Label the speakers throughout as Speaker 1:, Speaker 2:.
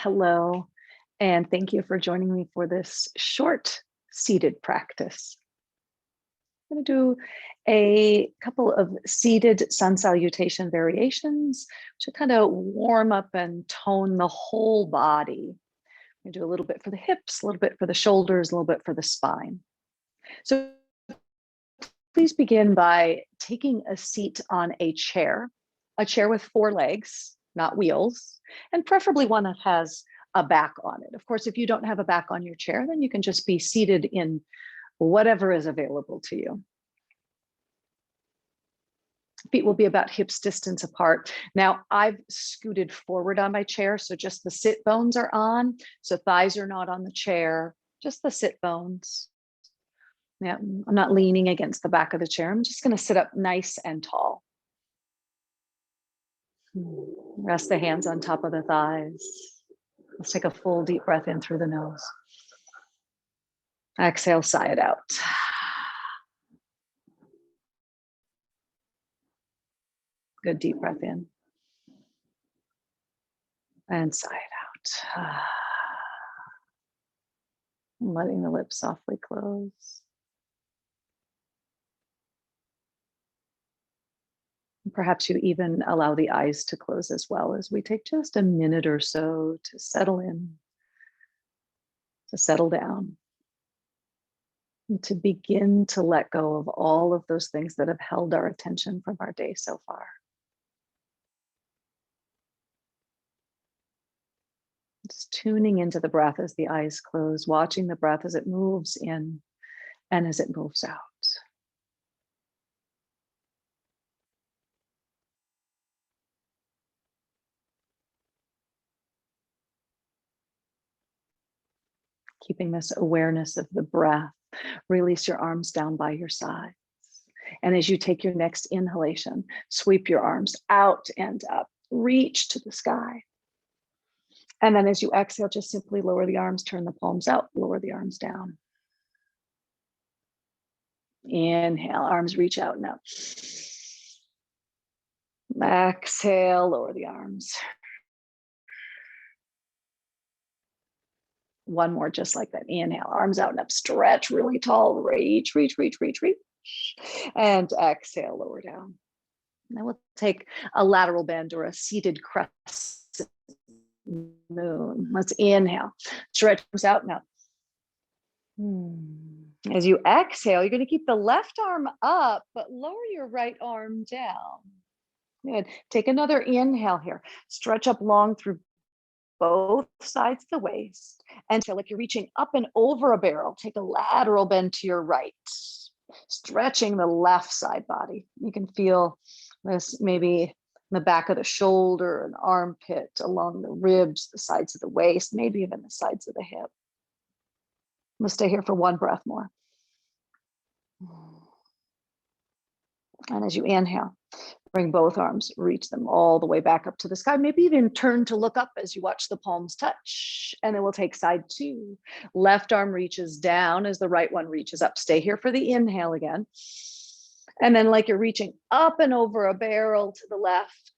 Speaker 1: Hello, and thank you for joining me for this short seated practice. I'm going to do a couple of seated sun salutation variations to kind of warm up and tone the whole body. I'm going to do a little bit for the hips, a little bit for the shoulders, a little bit for the spine. So please begin by taking a seat on a chair with 4 legs, not wheels, and preferably one that has a back on it. Of course, if you don't have a back on your chair, then you can just be seated in whatever is available to you. Feet will be about hips distance apart. Now, I've scooted forward on my chair, so just the sit bones are on. So thighs are not on the chair, just the sit bones. Yeah, I'm not leaning against the back of the chair. I'm just going to sit up nice and tall. Rest the hands on top of the thighs. Let's take a full deep breath in through the nose. Exhale, sigh it out. Good deep breath in. And sigh it out. Letting the lips softly close. Perhaps you even allow the eyes to close as well as we take just a minute or so to settle in, to settle down, and to begin to let go of all of those things that have held our attention from our day so far. Just tuning into the breath as the eyes close, watching the breath as it moves in and as it moves out. Keeping this awareness of the breath, release your arms down by your sides. And as you take your next inhalation, sweep your arms out and up, reach to the sky. And then as you exhale, just simply lower the arms, turn the palms out, lower the arms down. Inhale, arms reach out and up. Exhale, lower the arms. One more, just like that. Inhale, arms out and up, stretch really tall, reach, reach, reach, reach, reach. And exhale, lower down. Now we'll take a lateral bend or a seated crescent moon. Let's inhale, stretch out and up. As you exhale, you're going to keep the left arm up, but lower your right arm down. Good. Take another inhale here. Stretch up long through both sides of the waist. And feel like you're reaching up and over a barrel. Take a lateral bend to your right, stretching the left side body. You can feel this maybe in the back of the shoulder, an armpit, along the ribs, the sides of the waist, maybe even the sides of the hip. We'll stay here for one breath more. And as you inhale, bring both arms, reach them all the way back up to the sky. Maybe even turn to look up as you watch the palms touch. And then we'll take side 2. Left arm reaches down as the right one reaches up. Stay here for the inhale again. And then like you're reaching up and over a barrel to the left.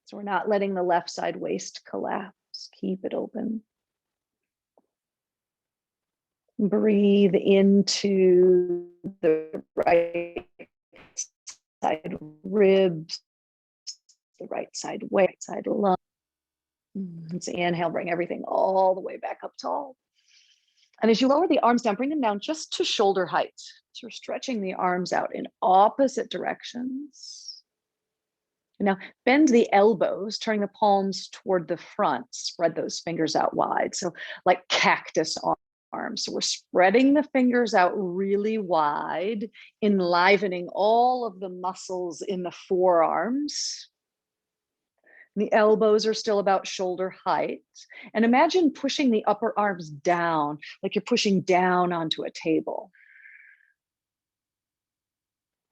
Speaker 1: So we're not letting the left side waist collapse. Keep it open. Breathe into the right side ribs, the right side waist, right side lung. Let's inhale, bring everything all the way back up tall. And as you lower the arms down, bring them down just to shoulder height. So we're stretching the arms out in opposite directions. Now bend the elbows, turning the palms toward the front, spread those fingers out wide. So like cactus arms. So we're spreading the fingers out really wide, enlivening all of the muscles in the forearms. The elbows are still about shoulder height. And imagine pushing the upper arms down, like you're pushing down onto a table.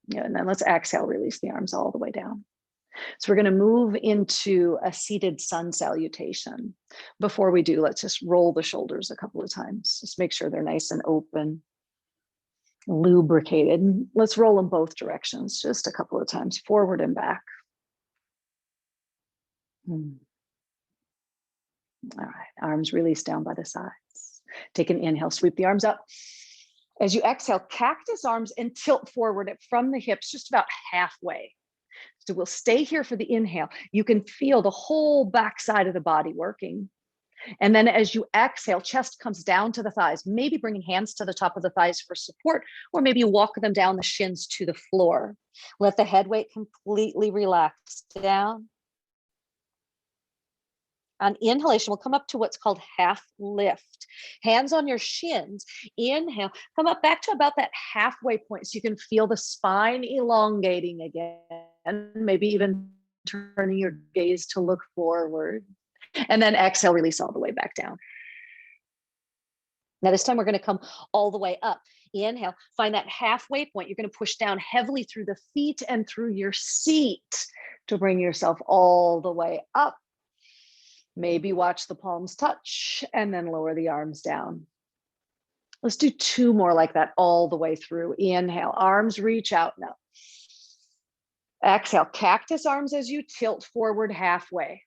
Speaker 1: Yeah, and then let's exhale, release the arms all the way down. So we're going to move into a seated sun salutation. Before we do, let's just roll the shoulders a couple of times. Just make sure they're nice and open, lubricated. Let's roll them both directions, just a couple of times, forward and back. All right, arms release down by the sides. Take an inhale, sweep the arms up. As you exhale, cactus arms and tilt forward from the hips, just about halfway. So we'll stay here for the inhale. You can feel the whole back side of the body working. And then as you exhale, chest comes down to the thighs, maybe bringing hands to the top of the thighs for support, or maybe you walk them down the shins to the floor. Let the head weight completely relax down. On inhalation, we'll come up to what's called half lift. Hands on your shins. Inhale, come up back to about that halfway point so you can feel the spine elongating again, maybe even turning your gaze to look forward. And then exhale, release all the way back down. Now this time we're going to come all the way up. Inhale, find that halfway point. You're going to push down heavily through the feet and through your seat to bring yourself all the way up. Maybe watch the palms touch and then lower the arms down. Let's do 2 more like that all the way through. Inhale, arms reach out now. Exhale, cactus arms as you tilt forward halfway.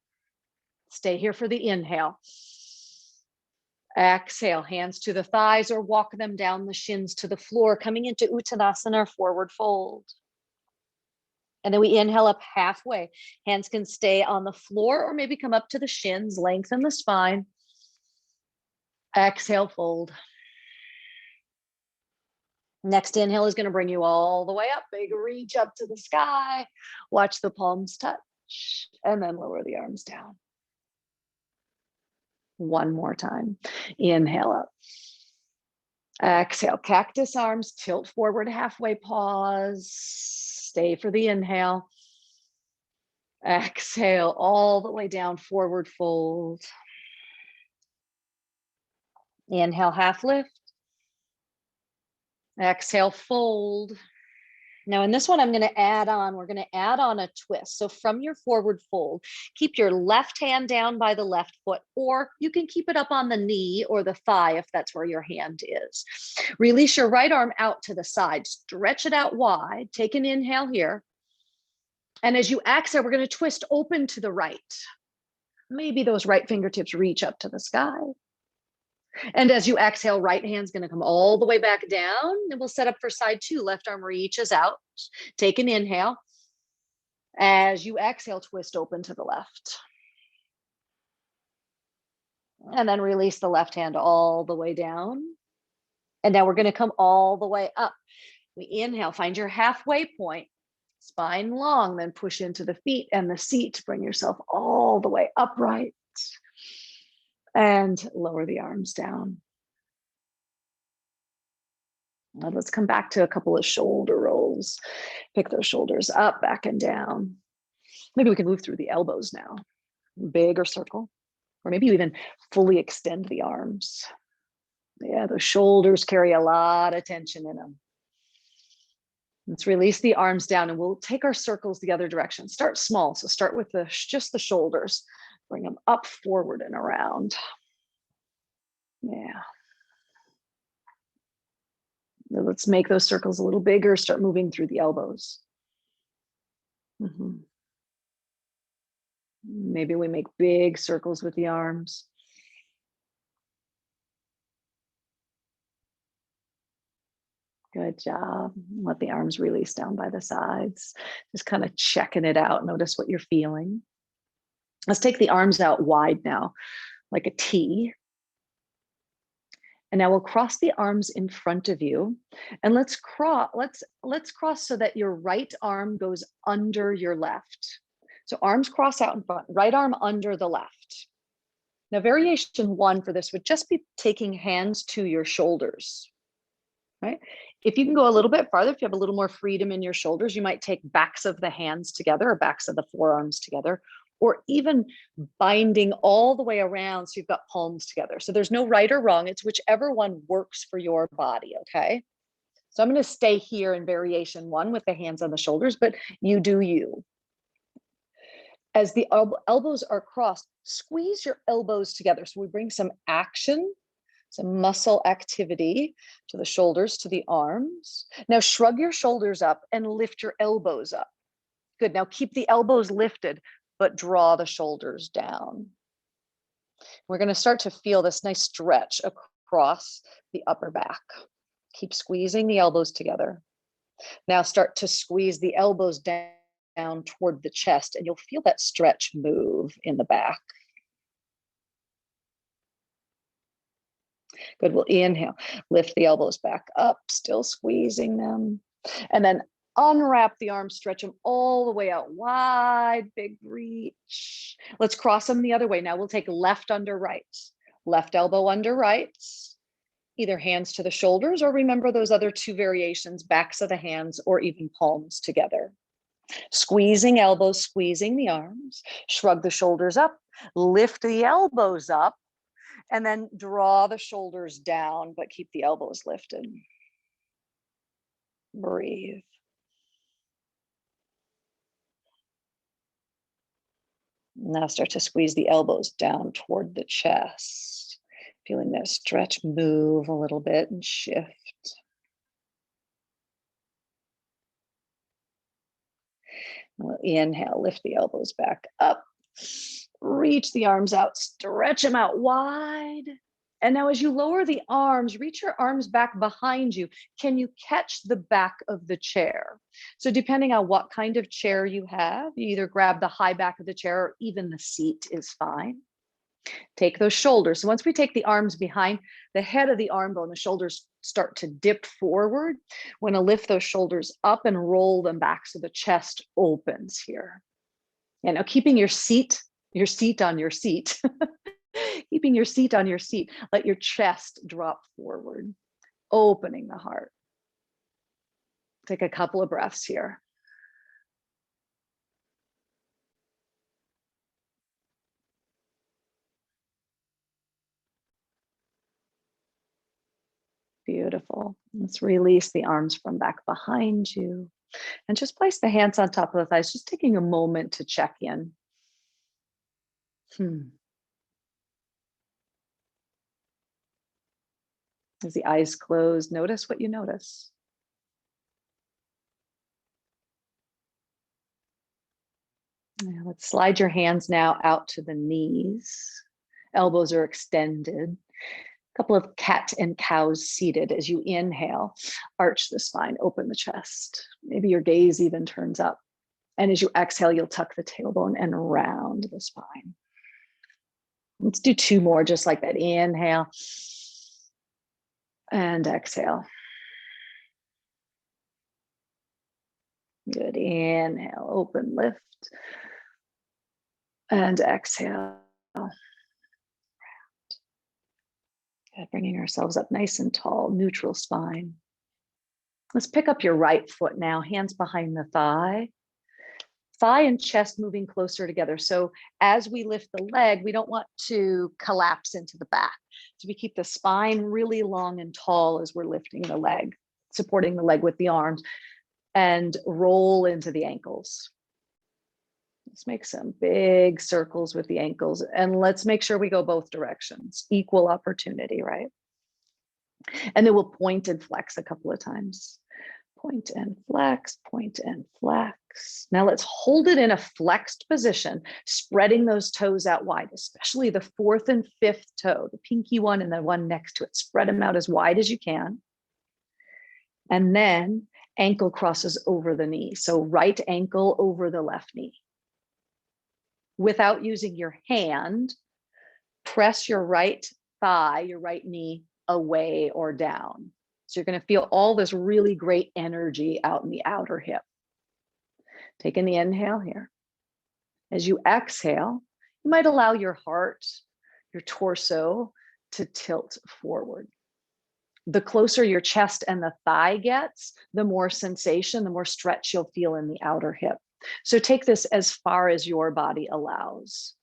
Speaker 1: Stay here for the inhale. Exhale, hands to the thighs or walk them down the shins to the floor, coming into Uttanasana, forward fold. And then we inhale up halfway. Hands can stay on the floor or maybe come up to the shins, lengthen the spine. Exhale, fold. Next inhale is going to bring you all the way up. Big reach up to the sky. Watch the palms touch and then lower the arms down. 1 more time. Inhale up. Exhale, cactus arms, tilt forward, halfway pause. Stay for the inhale. Exhale all the way down, forward fold. Inhale, half lift. Exhale, fold. Now in this one, we're going to add on a twist. So from your forward fold, keep your left hand down by the left foot, or you can keep it up on the knee or the thigh if that's where your hand is. Release your right arm out to the side, stretch it out wide, take an inhale here. And as you exhale, we're going to twist open to the right. Maybe those right fingertips reach up to the sky. And as you exhale, right hand's going to come all the way back down. And we'll set up for side 2. Left arm reaches out. Take an inhale. As you exhale, twist open to the left. And then release the left hand all the way down. And now we're going to come all the way up. We inhale, find your halfway point. Spine long, then push into the feet and the seat. Bring yourself all the way upright. And lower the arms down. Now let's come back to a couple of shoulder rolls. Pick those shoulders up, back and down. Maybe we can move through the elbows now. Bigger circle. Or maybe you even fully extend the arms. Yeah, those shoulders carry a lot of tension in them. Let's release the arms down and we'll take our circles the other direction. Start small. So start with just the shoulders. Bring them up, forward, and around. Yeah. Now let's make those circles a little bigger. Start moving through the elbows. Maybe we make big circles with the arms. Good job. Let the arms release down by the sides. Just kind of checking it out. Notice what you're feeling. Let's take the arms out wide now, like a T. And now we'll cross the arms in front of you. And let's cross so that your right arm goes under your left. So arms cross out in front, right arm under the left. Now variation 1 for this would just be taking hands to your shoulders, right? If you can go a little bit farther, if you have a little more freedom in your shoulders, you might take backs of the hands together or backs of the forearms together, or even binding all the way around so you've got palms together. So there's no right or wrong. It's whichever one works for your body, okay? So I'm going to stay here in variation 1 with the hands on the shoulders, but you do you. As the elbows are crossed, squeeze your elbows together. So we bring some action, some muscle activity to the shoulders, to the arms. Now shrug your shoulders up and lift your elbows up. Good. Now keep the elbows lifted, but draw the shoulders down. We're going to start to feel this nice stretch across the upper back. Keep squeezing the elbows together. Now start to squeeze the elbows down toward the chest, and you'll feel that stretch move in the back. Good. We'll inhale, lift the elbows back up, still squeezing them. And then unwrap the arms, stretch them all the way out wide, big reach. Let's cross them the other way. Now we'll take left under right, left elbow under right, either hands to the shoulders, or remember those other two variations, backs of the hands or even palms together. Squeezing elbows, squeezing the arms, shrug the shoulders up, lift the elbows up, and then draw the shoulders down, but keep the elbows lifted. Breathe. Now start to squeeze the elbows down toward the chest, feeling that stretch move a little bit and shift. We'll inhale, lift the elbows back up, reach the arms out, stretch them out wide. And now as you lower the arms, reach your arms back behind you. Can you catch the back of the chair? So depending on what kind of chair you have, you either grab the high back of the chair or even the seat is fine. Take those shoulders. So once we take the arms behind the head of the arm bone, the shoulders start to dip forward. We're going to lift those shoulders up and roll them back so the chest opens here. And now keeping your seat on your seat. Keeping your seat on your seat, let your chest drop forward, opening the heart. Take a couple of breaths here. Beautiful. Let's release the arms from back behind you and just place the hands on top of the thighs, just taking a moment to check in. As the eyes close, notice what you notice. Yeah, let's slide your hands now out to the knees. Elbows are extended. A couple of cat and cows seated. As you inhale, arch the spine, open the chest. Maybe your gaze even turns up. And as you exhale, you'll tuck the tailbone and round the spine. Let's do two more just like that. Inhale and exhale. Good. Inhale, open, lift, and exhale. Good. Bringing ourselves up nice and tall, neutral spine. Let's pick up your right foot now, hands behind the thigh. Thigh and chest moving closer together. So as we lift the leg, we don't want to collapse into the back. So we keep the spine really long and tall as we're lifting the leg, supporting the leg with the arms, and roll into the ankles. Let's make some big circles with the ankles, and let's make sure we go both directions. Equal opportunity, right? And then we'll point and flex a couple of times. Point and flex, point and flex. Now let's hold it in a flexed position, spreading those toes out wide, especially the fourth and fifth toe, the pinky one and the one next to it. Spread them out as wide as you can. And then ankle crosses over the knee. So right ankle over the left knee. Without using your hand, press your right thigh, your right knee away or down. So you're going to feel all this really great energy out in the outer hip. Taking the inhale here. As you exhale, you might allow your heart, your torso to tilt forward. The closer your chest and the thigh gets, the more sensation, the more stretch you'll feel in the outer hip. So take this as far as your body allows.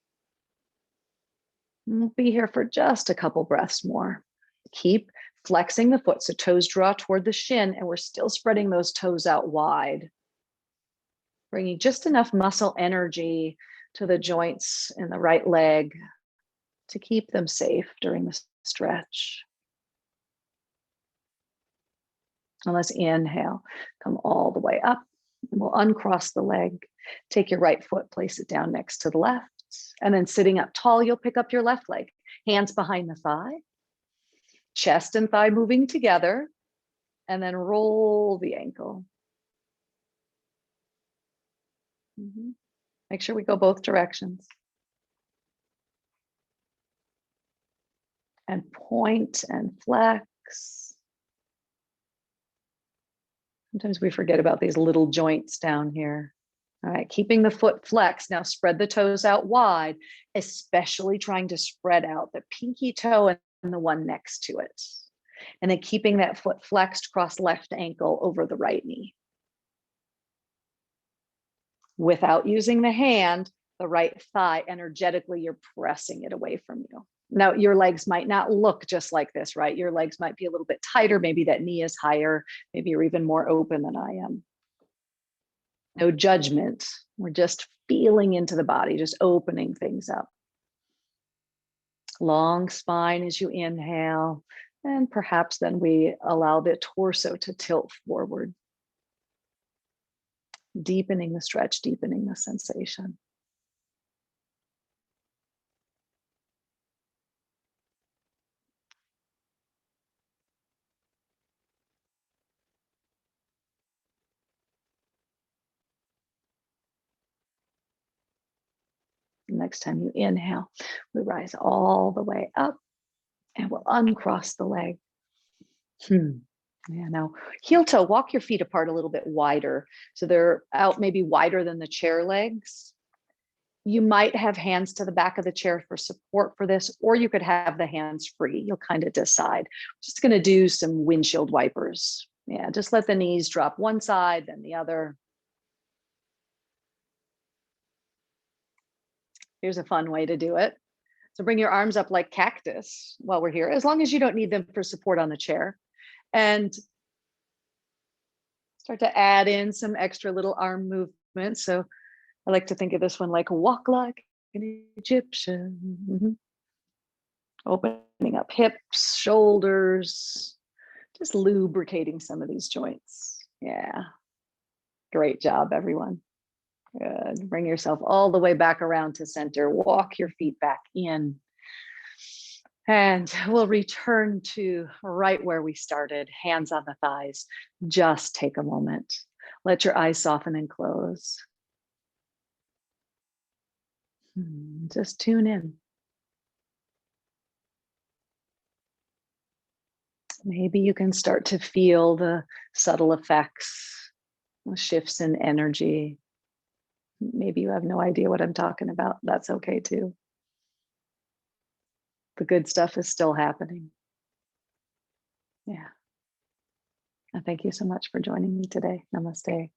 Speaker 1: We'll be here for just a couple breaths more. Keep flexing the foot, so toes draw toward the shin, and we're still spreading those toes out wide. Bringing just enough muscle energy to the joints in the right leg to keep them safe during the stretch. And let's inhale, come all the way up. And we'll uncross the leg. Take your right foot, place it down next to the left. And then sitting up tall, you'll pick up your left leg, hands behind the thigh, chest and thigh moving together, and then roll the ankle. Make sure we go both directions. And point and flex. Sometimes we forget about these little joints down here. All right, keeping the foot flexed. Now spread the toes out wide, especially trying to spread out the pinky toe and the one next to it. And then keeping that foot flexed, cross left ankle over the right knee. Without using the hand, the right thigh, energetically, you're pressing it away from you. Now, your legs might not look just like this, right? Your legs might be a little bit tighter. Maybe that knee is higher. Maybe you're even more open than I am. No judgment. We're just feeling into the body, just opening things up. Long spine as you inhale, and perhaps then we allow the torso to tilt forward. Deepening the stretch, deepening the sensation. Next time you inhale, we rise all the way up and we'll uncross the leg. Yeah, now heel toe, walk your feet apart a little bit wider. So they're out maybe wider than the chair legs. You might have hands to the back of the chair for support for this, or you could have the hands free. You'll kind of decide. Just going to do some windshield wipers. Yeah, just let the knees drop one side, then the other. Here's a fun way to do it. So bring your arms up like cactus while we're here, as long as you don't need them for support on the chair. And start to add in some extra little arm movements. So I like to think of this one like walk like an Egyptian. Opening up hips, shoulders, just lubricating some of these joints. Yeah. Great job, everyone. Good. Bring yourself all the way back around to center. Walk your feet back in. And we'll return to right where we started, hands on the thighs. Just take a moment. Let your eyes soften and close. Just tune in. Maybe you can start to feel the subtle effects, the shifts in energy. Maybe you have no idea what I'm talking about. That's okay too. The good stuff is still happening. Yeah. And thank you so much for joining me today. Namaste.